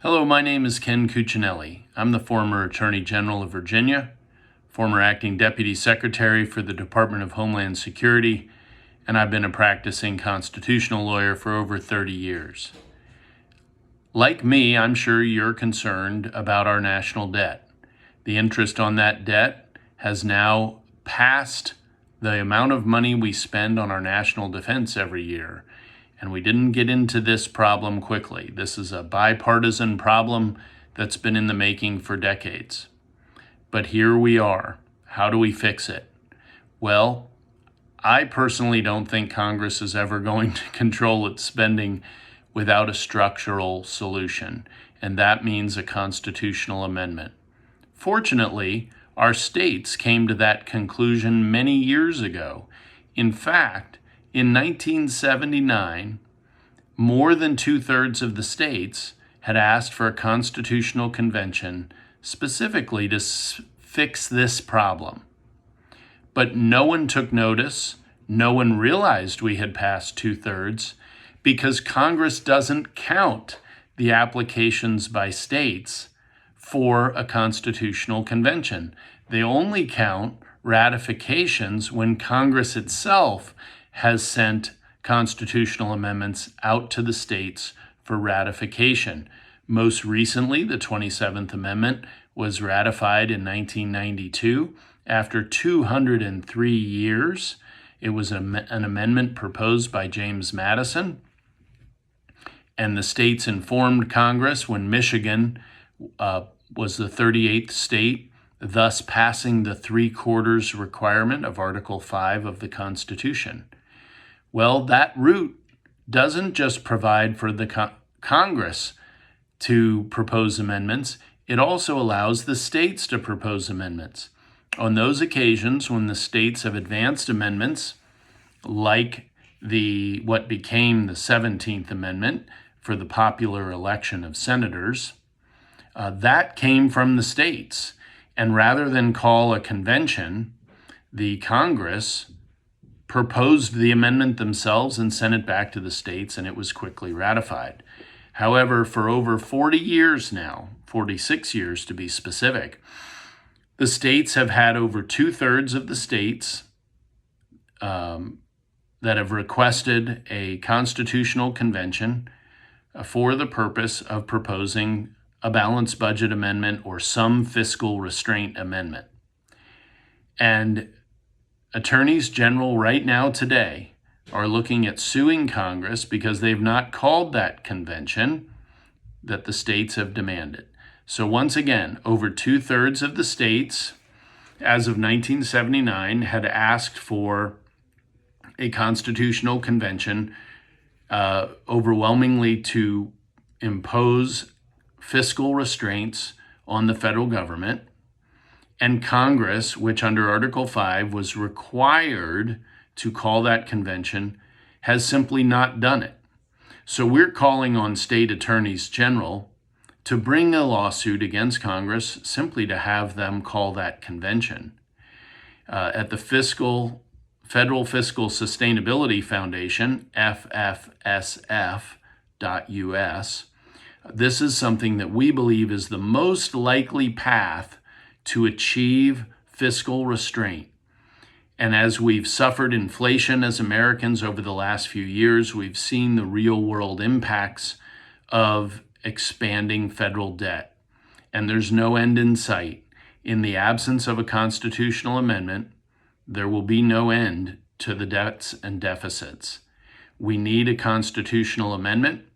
Hello, my name is Ken Cuccinelli. I'm the former Attorney General of Virginia, former Acting Deputy Secretary for the Department of Homeland Security, and I've been a practicing constitutional lawyer for over 30 years. Like me, I'm sure you're concerned about our national debt. The interest on that debt has now passed the amount of money we spend on our national defense every year. And we didn't get into this problem quickly. This is a bipartisan problem that's been in the making for decades. But here we are. How do we fix it? Well, I personally don't think Congress is ever going to control its spending without a structural solution, and that means a constitutional amendment. Fortunately, our states came to that conclusion many years ago. In fact, in 1979, more than 2/3 of the states had asked for a constitutional convention specifically to fix this problem. But no one took notice, no one realized we had passed 2/3 because Congress doesn't count the applications by states for a constitutional convention. They only count ratifications when Congress itself has sent constitutional amendments out to the states for ratification. Most recently, the 27th Amendment was ratified in 1992 after 203 years. It was an amendment proposed by James Madison, and the states informed Congress when Michigan was the 38th state, thus passing the 3/4 requirement of Article 5 of the Constitution. Well, that route doesn't just provide for the Congress to propose amendments, it also allows the states to propose amendments. On those occasions when the states have advanced amendments, like what became the 17th Amendment for the popular election of senators, that came from the states. And rather than call a convention, the Congress proposed the amendment themselves and sent it back to the states, and it was quickly ratified. However, for over 40 years now, 46 years to be specific, the states have had over 2/3 of the states that have requested a constitutional convention for the purpose of proposing a balanced budget amendment or some fiscal restraint amendment. And attorneys general right now today are looking at suing Congress because they've not called that convention that the states have demanded. So once again, over 2/3 of the states, as of 1979, had asked for a constitutional convention, overwhelmingly to impose fiscal restraints on the federal government. And Congress, which under Article 5 was required to call that convention, has simply not done it. So we're calling on state attorneys general to bring a lawsuit against Congress simply to have them call that convention. At the Federal Fiscal Sustainability Foundation, FFSF.US, this is something that we believe is the most likely path to achieve fiscal restraint. And as we've suffered inflation as Americans over the last few years, we've seen the real world impacts of expanding federal debt. And there's no end in sight. In the absence of a constitutional amendment, there will be no end to the debts and deficits. We need a constitutional amendment.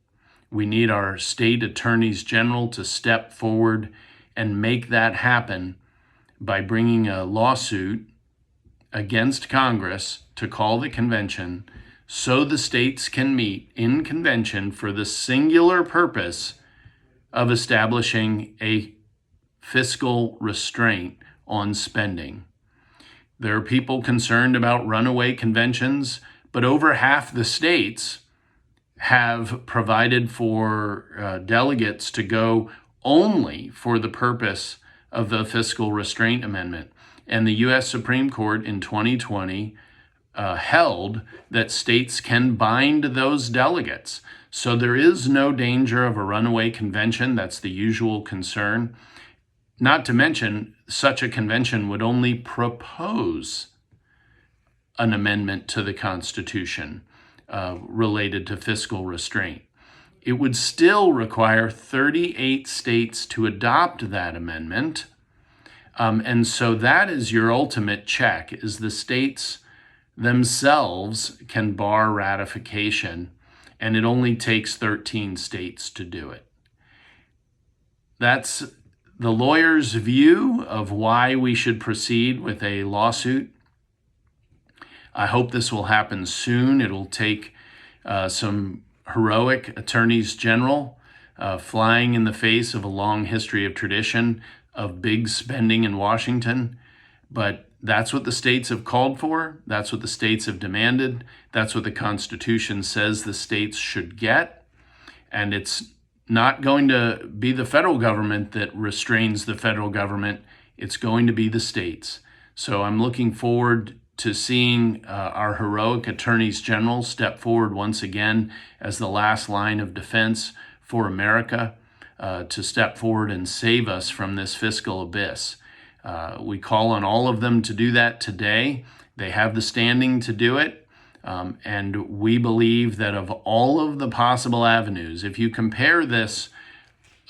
We need our state attorneys general to step forward and make that happen by bringing a lawsuit against Congress to call the convention so the states can meet in convention for the singular purpose of establishing a fiscal restraint on spending. There are people concerned about runaway conventions, but over half the states have provided for delegates to go only for the purpose of the fiscal restraint amendment. And the U.S. Supreme Court in 2020 held that states can bind those delegates. So there is no danger of a runaway convention. That's the usual concern. Not to mention, such a convention would only propose an amendment to the Constitution related to fiscal restraint. It would still require 38 states to adopt that amendment. And so that is your ultimate check, is the states themselves can bar ratification, and it only takes 13 states to do it. That's the lawyer's view of why we should proceed with a lawsuit. I hope this will happen soon. It'll take some heroic attorneys general flying in the face of a long history of tradition of big spending in Washington. But that's what the states have called for. That's what the states have demanded. That's what the Constitution says the states should get. And it's not going to be the federal government that restrains the federal government. It's going to be the states. So I'm looking forward to seeing our heroic attorneys general step forward once again as the last line of defense for America, to step forward and save us from this fiscal abyss. We call on all of them to do that today. They have the standing to do it. And we believe that of all of the possible avenues, if you compare this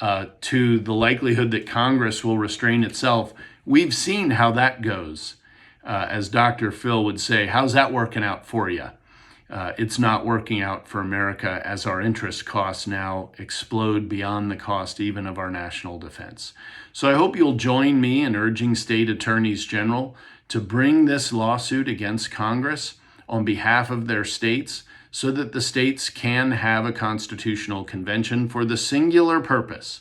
to the likelihood that Congress will restrain itself, we've seen how that goes. As Dr. Phil would say, how's that working out for you? It's not working out for America as our interest costs now explode beyond the cost even of our national defense. So I hope you'll join me in urging state attorneys general to bring this lawsuit against Congress on behalf of their states so that the states can have a constitutional convention for the singular purpose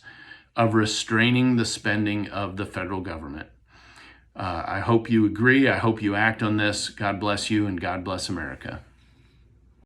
of restraining the spending of the federal government. I hope you agree. I hope you act on this. God bless you, and God bless America.